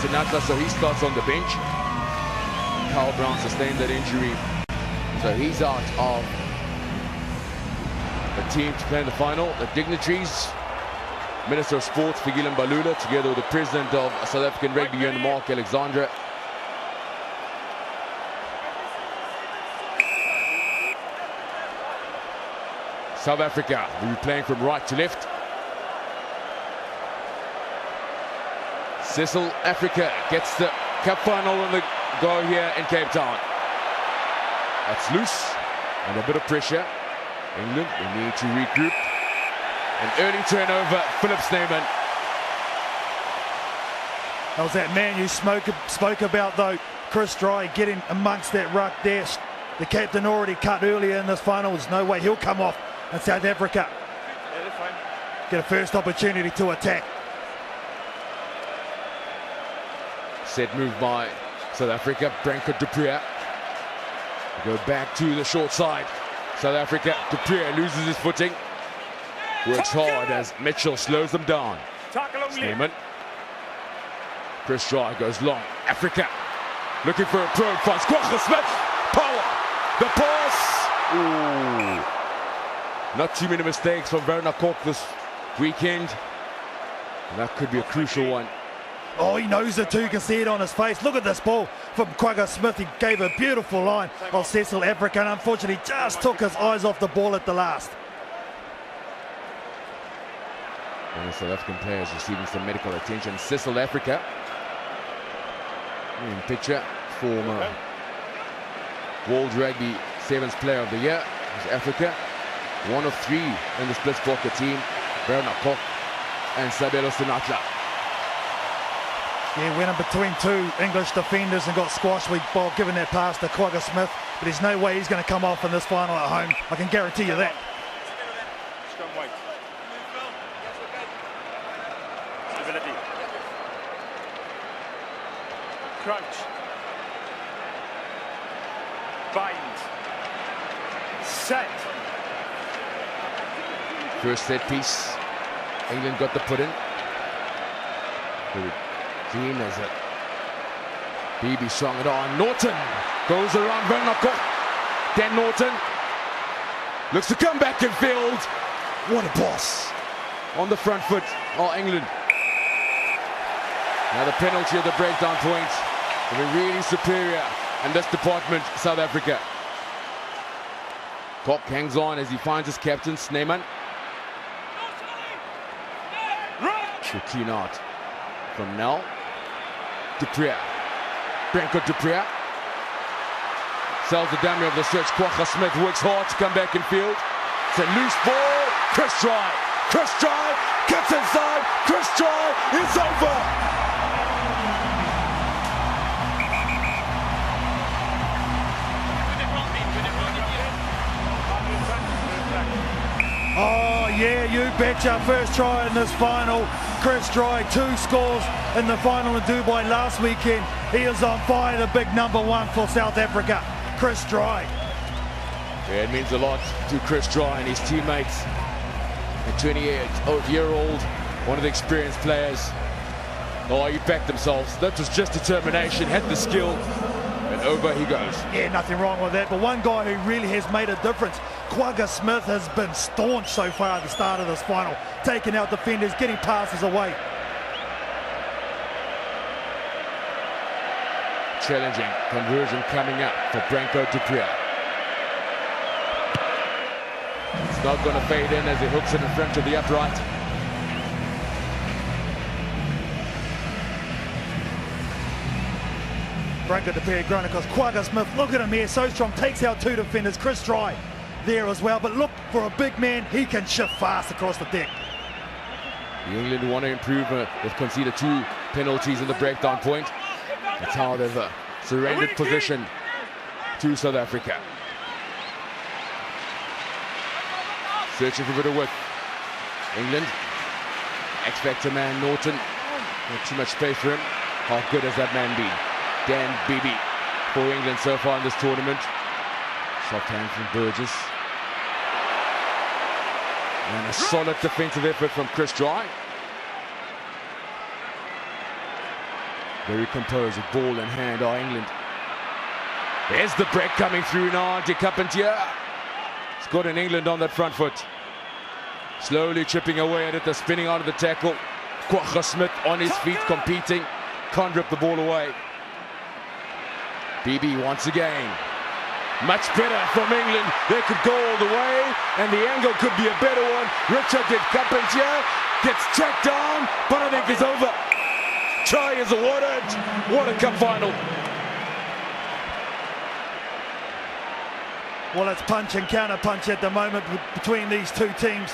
Sinatla, so he starts on the bench. Carl Brown sustained that injury, so he's out of the team to play in the final. The dignitaries, Minister of Sports Figilan Balula, together with the President of South African Rugby Union, Mark Alexandra. South Africa will be playing from right to left. Cecil Africa gets the cup final on the go here in Cape Town. That's loose and a bit of pressure. England, they need to regroup. An early turnover, Philip Snyman. That was that man you spoke about though, Chris Dry, getting amongst that ruck there. The captain already cut earlier in this final. There's no way he'll come off in South Africa. Get a first opportunity to attack. Set move by South Africa, Branko de Preer. Go back to the short side. South Africa, de Preer loses his footing. Works hard as Mitchell slows them down. Snyman. Chris Dry goes long. Africa looking for a probe. Finds Kwagga Smith. Power. The pass. Ooh. Not too many mistakes from Werner Kok this weekend. And that could be a crucial one. Oh, he knows it too, you can see it on his face. Look at this ball from Kwagga Smith. He gave a beautiful line of Cecil Africa, and unfortunately just took his eyes off the ball at the last. And the South African players receiving some medical attention. Cecil Africa in picture, former World Rugby Sevens Player of the Year. Is Africa, one of three in the split pocket team. Werner Kok and Sabelo Sinatla. Yeah, went in between two English defenders and got squashed with ball, giving that pass to Kwagga Smith. But there's no way he's going to come off in this final at home. I can guarantee you that. Stability. Crouch. Bind. Set. First set piece. England got the put in. Clean as it. BB strung it on. Norton goes around Werner Kok. Dan Norton looks to come back in field. What a boss. On the front foot, England. Now the penalty of the breakdown point. They're really superior in this department, South Africa. Kok hangs on as he finds his captain, Snyman. To clean out from Nel. De Preer. Branko de Preer. Sells the dummy of the search. Kwagga Smith works hard to come back in field. It's a loose ball. Chris Dry. Chris Dry gets inside. Chris Dry is over. Oh yeah, you betcha. First try in this final. Chris Dry, 2 scores in the final in Dubai last weekend. He is on fire, the big #1 for South Africa, Chris Dry. Yeah, it means a lot to Chris Dry and his teammates. A 28-year-old, one of the experienced players. Oh, he backed themselves. That was just determination, had the skill, and over he goes. Yeah, nothing wrong with that. But one guy who really has made a difference, Kwagga Smith, has been staunch so far at the start of this final, taking out defenders, getting passes away. Challenging conversion coming up for Branko de Preer. It's not going to fade in as he hooks it in front of the upright. Branko de Preer going across. Kwagga Smith, look at him here, so strong, takes out 2 defenders. Chris Dry there as well, but look, for a big man, he can shift fast across the deck. The England want to improve. They've conceded 2 penalties in the breakdown point. That's how they've surrendered position to South Africa. Searching for a bit of width. England. X-Factor man Norton. Not too much space for him. How good has that man been? Dan Beebe for England so far in this tournament. Soft hand from Burgess. And a solid defensive effort from Chris Dry. Very composed with ball in hand are England. There's the break coming through now. CapeTown. Scored in England on that front foot. Slowly chipping away at it. They're spinning out of the tackle. Smith on his feet competing. Can't rip the ball away. BB once again. Much better from England. They could go all the way, and the angle could be a better one. Richard did CapeTown. Gets tracked down, but I think it's over. Try is awarded. What a cup final. Well, it's punch and counter punch at the moment between these two teams.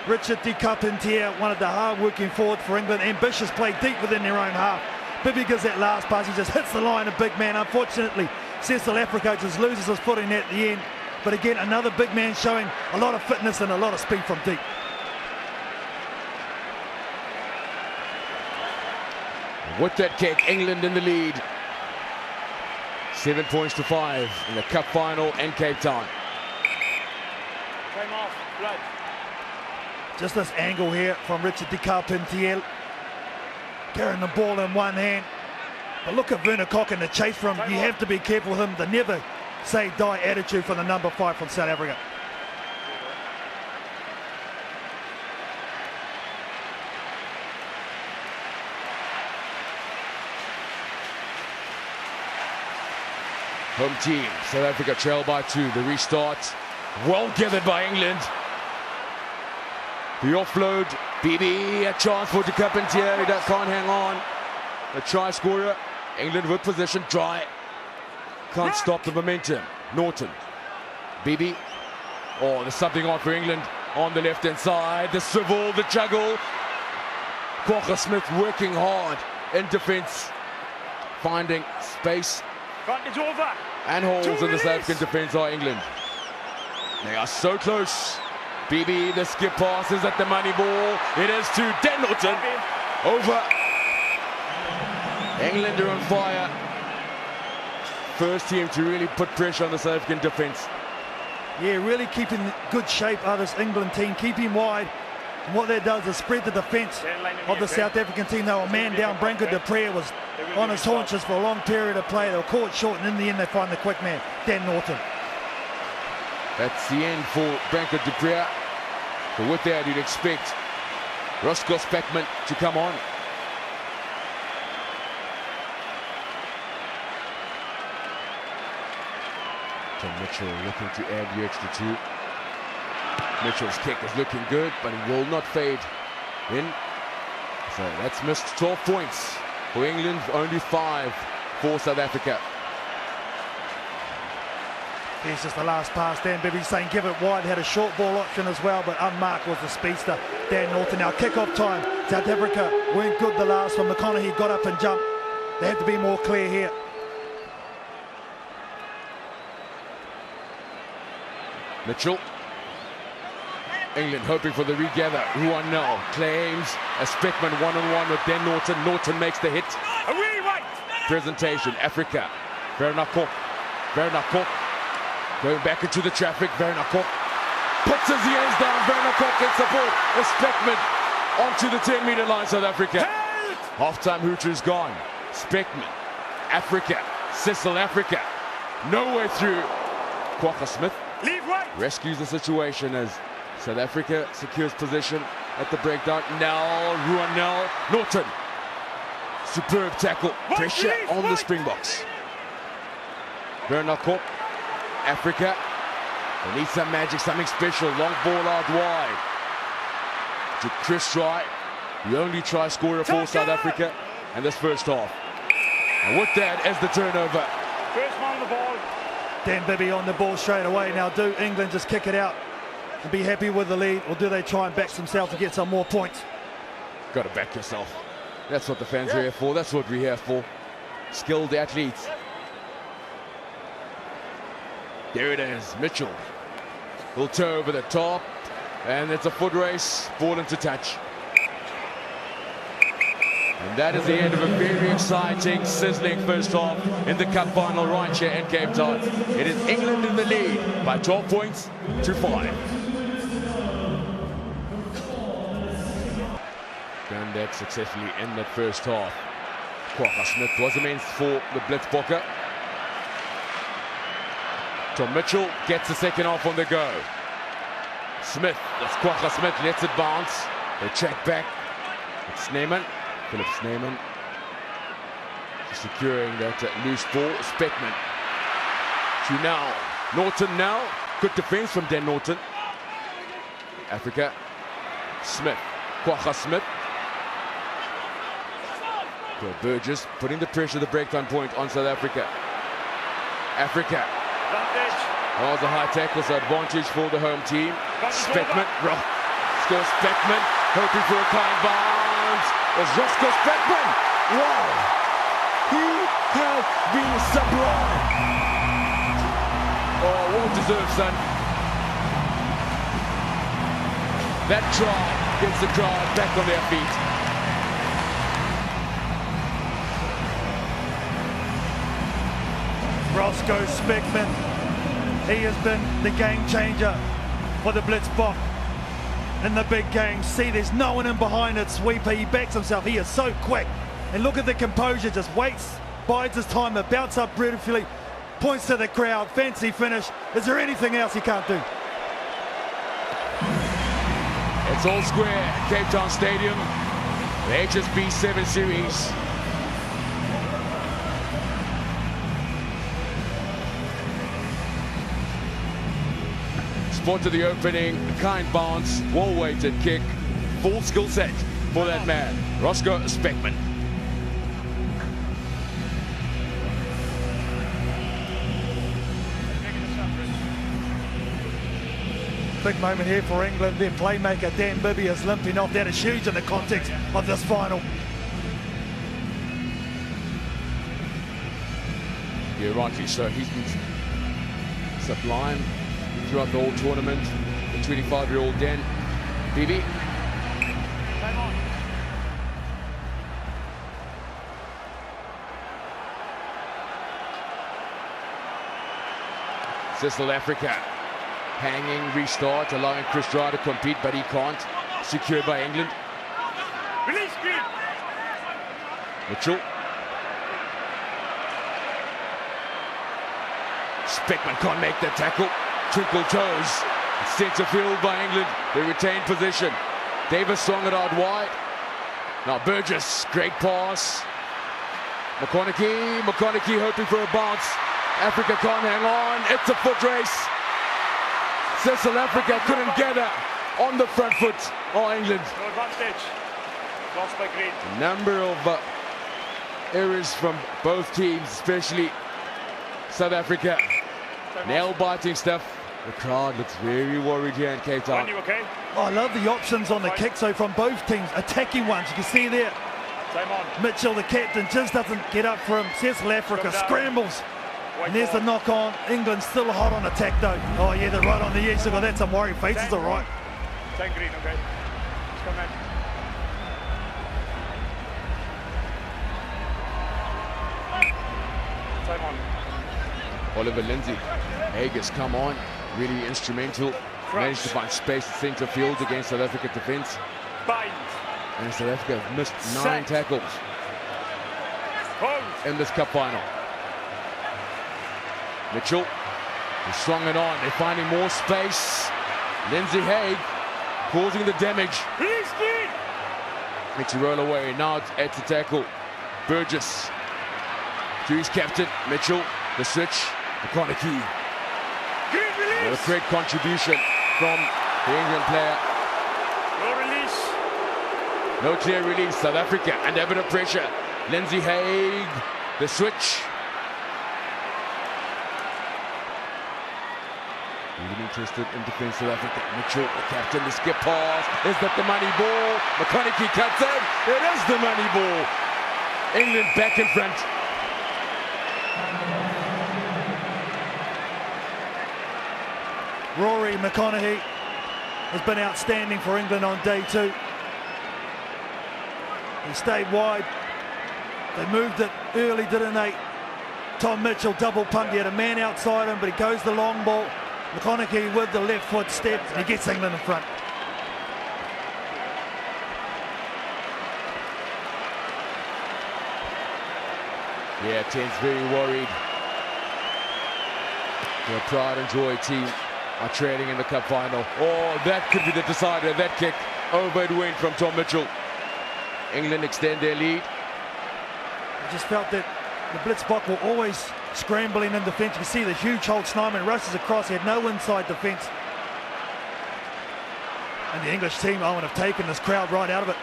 Richard de CapeTown, one of the hard-working forwards for England. Ambitious play deep within their own half. Bibby gives that last pass. He just hits the line, a big man. Unfortunately, South Africa just loses his footing at the end. But again, another big man showing a lot of fitness and a lot of speed from deep. With that kick, England in the lead. 7 points to 5 in the cup final in CapeTown. Time off, red. Just this angle here from Richard de CapeTown. Carrying the ball in one hand. But look at Werner Kok in the chase from him. You have to be careful with him. The never say die attitude from the number 5 from South Africa. Home team, South Africa trail by 2. The restart, well gathered by England. The offload, BB, a chance for de CapeTown. He can't hang on. The try scorer, England with possession, dry. Can't stop the momentum. Norton, BB. Oh, there's something on for England on the left-hand side. The swivel, the juggle. Smith working hard in defence, finding space. It's over. And holes in the South African defence are England. They are so close. BB, the skip pass is at the money ball. It is to Dan Norton. Over. England are on fire. First team to really put pressure on the South African defence. Yeah, really keeping good shape of this England team. Keep him wide. And what that does is spread the defence of the South African team. They were man down. Branko de Pree was on his haunches for a long period of play. They were caught short, and in the end they find the quick man, Dan Norton. That's the end for Branko de Pree. But with that, you'd expect Roscoe Speckman to come on. Tom Mitchell looking to add the extra 2. Mitchell's kick is looking good, but it will not fade in. So that's missed 12 points for England, only 5 for South Africa. Here's just the last pass. Dan Bibby saying give it wide. Had a short ball option as well, but unmarked was the speedster, Dan Norton. Now kick-off time. South Africa weren't good the last one. McConaughey got up and jumped. They have to be more clear here. Mitchell. England hoping for the regather. Ruanel claims a Speckman one-on-one with Dan Norton. Norton makes the hit. Away right. Presentation, Africa. Werner Kok. Going back into the traffic. Werner Kok puts his hands down. Werner Kok in support. A Speckman onto the 10-meter line, South Africa. Half-time hooter's gone. Speckman. Africa. Cecil Africa. No way through. Kwagga Smith Leave right. rescues the situation as South Africa secures position at the breakdown. Now Ruanel Norton. Superb tackle. Pressure on the Springboks. Werner Kok. Africa. They need some magic, something special. Long ball out wide. To Chris Try. The only try scorer for South Africa in this first half. And with that as the turnover. First man on the ball. Dan Bibby on the ball straight away. Now do England just kick it out and be happy with the lead, or do they try and back themselves to get some more points? Got to back yourself. That's what the fans are here for. That's what we're here for. Skilled athletes. There it is. Mitchell will toe over the top, and it's a foot race. Ball into touch. And that is the end of a very exciting, sizzling first half in the cup final right here in CapeTown. It is England in the lead by 12 points to 5. Done that successfully in that first half. Kwagga Smith was immense for the Blitzbokke. Tom Mitchell gets the second half on the go. Smith, that's Kwagga Smith, lets it bounce. They check back. It's Sneeman, Philip Sneeman, securing that loose ball. Speckman to now. Norton now. Good defense from Dan Norton. Africa. Smith. Kwagga Smith. So Burgess putting the pressure, the breakdown point on South Africa. Africa. Oh, the high tackle, so advantage for the home team. Speckman. Scores Speckman. Hoping for a kind bounce. It's Roscoe Speckman. Wow. He has been sublime. Oh, well deserved, son. That try gets the crowd back on their feet. Roscoe Speckman, he has been the game changer for the Blitzbokke in the big games. See, there's no one in behind it. Sweeper, he backs himself. He is so quick. And look at the composure, just waits, bides his time, it bounces up beautifully, points to the crowd, fancy finish. Is there anything else he can't do? It's all square at CapeTown Stadium, the HSB 7 Series. Spot to the opening, kind bounce, well-weighted kick, full skill set for that man, Roscoe Speckman. Big moment here for England. Their playmaker Dan Bibby is limping off. That is huge in the context of this final. Yeah, rightly so. He's been sublime throughout the whole tournament. The 25-year-old Dan Bibby. South Africa hanging, restart, allowing Chris Dry to compete, but he can't. Secured by England. Release screen. Mitchell. Speckman can't make the tackle. Twinkle toes. Centre field by England. They retain possession. Davis swung it out wide. Now Burgess, great pass. McConaughey hoping for a bounce. Africa can't hang on. It's a foot race. South Africa couldn't gather on the front foot. Oh, England. No advantage. Lost by Green. A number of errors from both teams, especially South Africa. Nail-biting stuff. The crowd looks very worried here in Cape Town. You okay? Oh, I love the options on the kick, so from both teams, attacking ones. You can see there, Time on. Mitchell, the captain, just doesn't get up for him. South Africa scrambles. And there's the knock on. England still hot on attack though. Oh yeah, they're right on the edge. They've got that some worried faces, all right. Time Green, okay. Let's come in. Time on. Oliver Lindsay. Haggis come on. Really instrumental. Managed to find space at centre field against South Africa defence. Bind. And South Africa have missed 9 tackles Hold. in this cup final. Mitchell has swung it on. They're finding more space. Lindsay Haig causing the damage. Release screen. Makes a roll away. Now it's the tackle. Burgess to his captain. Mitchell, the switch. McConaughey. Green release. A great contribution from the England player. No release. No clear release. South Africa under a bit of pressure. Lindsay Haig, the switch. Really interested in defence, South Africa. Mitchell, the captain, the skip pass. Is that the money ball? McConaughey cuts in. It is the money ball. England back in front. Rory McConaughey has been outstanding for England on day 2. He stayed wide. They moved it early, didn't they? Tom Mitchell double punt. He had a man outside him, but he goes the long ball. McConaughey with the left foot step, and he gets England in front. Yeah, 10's very worried. The Pride and Joy team are trailing in the cup final. Oh, that could be the decider. That kick over it went from Tom Mitchell. England extend their lead. I just felt that the Blitzbok were always scrambling in defence. You can see the huge hold. Snyman rushes across. He had no inside defence. And the English team, Owen, have taken this crowd right out of it.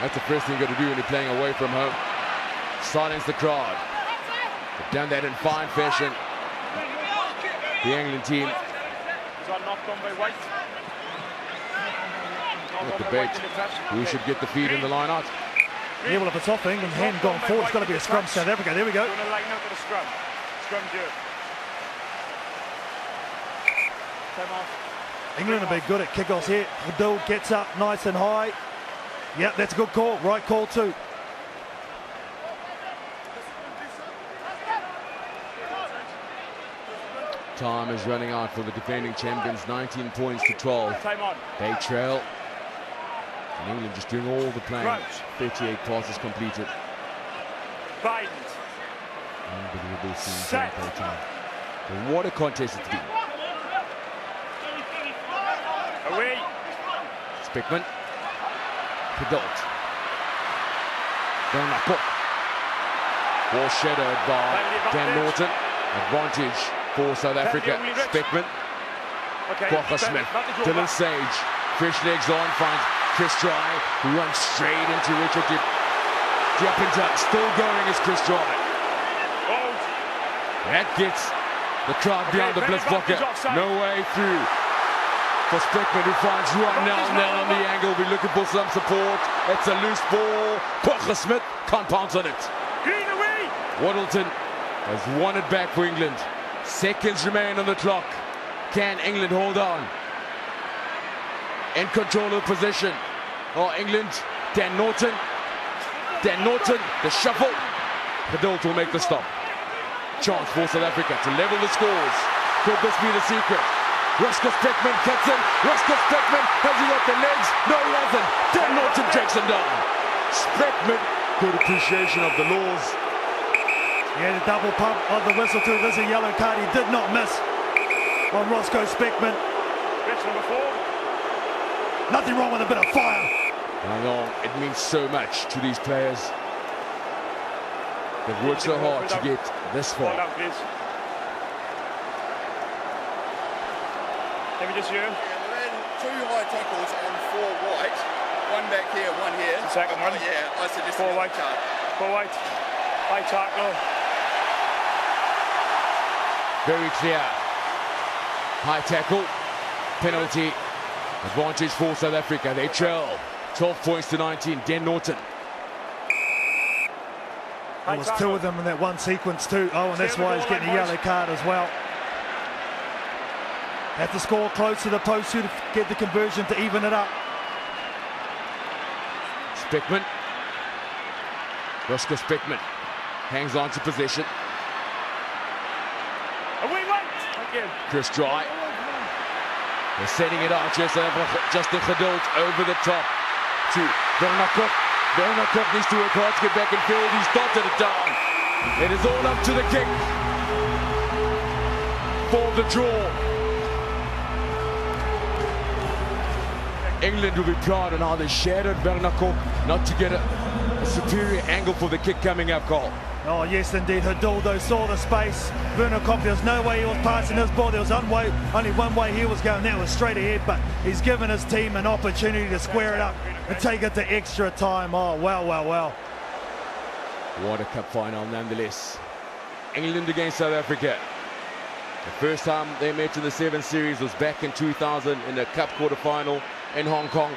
That's the first thing you've got to do when you're playing away from home. Silence the crowd. They've done that in fine fashion. The England team. With the debate, who should get the feed in the line out? Yeah, well, if it's off England's hand going forward, it's got to be a scrum. South Africa, there we go. England will be good at kickoffs here. Hadul gets up nice and high. Yep, that's a good call. Right call too. Time is running out for the defending champions. 19 points to 12. They trail. And England just doing all the playing. 38 passes completed. Unbelievable scenes at CapeTown. But what a contest it's been. Away. Spickman. Pedalt. Bernako. Ball shadowed by Dan Norton. Advantage for South Africa. Spickman. Quagga Smith. Dylan Sage. Fresh legs on. Finds Chris Dry. Who runs straight into Richard Diapinta. Still going is Chris Dry. That gets the crowd behind the Blitzblocker. No way through for Spickman, who finds right now on the angle. We're looking for some support. It's a loose ball. Quagga Smith can't pounce on it. Waddleton has won it back for England. Seconds remain on the clock. Can England hold on? In control of possession. Oh, England. Dan Norton. The shuffle. Hadul will make the stop. Chance for South Africa to level the scores. Could this be the secret? Roscoe Spickman cuts in. Roscoe Spickman, has he got the legs? No, he hasn't. Dan Norton takes him down. Spickman, good appreciation of the laws. Yeah, the double pump on the whistle too. There's a yellow card. He did not miss on Roscoe Spickman. Number 4. Nothing wrong with a bit of fire. I know, it means so much to these players. They've worked so hard to get this far. Let me just hear. Yeah, they had 2 high tackles and 4 white. One back here, one here. The second one? Yeah, I suggested 4 white. card. 4 white. High tackle. Very clear. High tackle. Penalty. Advantage for South Africa. They trail 12 points to 19. Dan Norton. There was 2 of them in that one sequence too. Oh, and that's why he's getting a yellow card as well. Have to score close to the post to get the conversion to even it up. Spickman. Roscoe Spickman hangs on to possession. Away white. Thank you. Chris Dry. They're setting it out. Justin Hadul over the top to Bernako. Bernako needs to work hard to get back in field. He's dotted it down. It is all up to the kick for the draw. England will be proud on how they shadowed Bernako not to get a superior angle for the kick coming up, Cole. Oh, yes, indeed. Hadul, though, saw the space. Bernako, there was no way he was passing his ball. There was only one way he was going. That was straight ahead, but he's given his team an opportunity to square it up and take it to extra time. Oh, wow. What a cup final, nonetheless. England against South Africa. The first time they met in the 7 series was back in 2000 in the cup quarter-final in Hong Kong.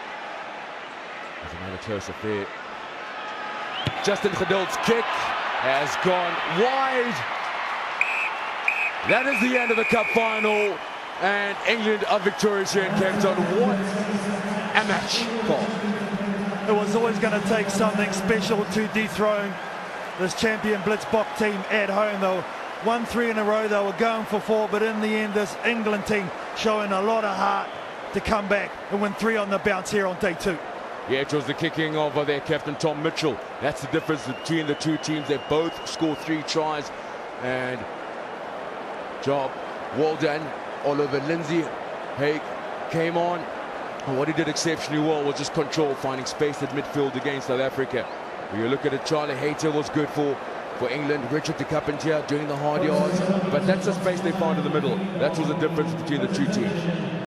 There's another close affair. Justin Hadul's kick has gone wide. That is the end of the cup final, and England are victorious here in CapeTown. What a match, Paul. It was always going to take something special to dethrone this champion Blitzbok team at home. Though 1-3 in a row, they were going for 4, but in the end, this England team showing a lot of heart to come back and win 3 on the bounce here on day 2. Yeah, it was the kicking of their captain Tom Mitchell. That's the difference between the two teams. They both scored 3 tries, and job well done. Oliver Lindsay Haig came on, and what he did exceptionally well was just control, finding space at midfield against South Africa. When you look at it, Charlie Hayter was good for England. Richard de Carpentier doing the hard yards, but that's the space they found in the middle. That was the difference between the two teams.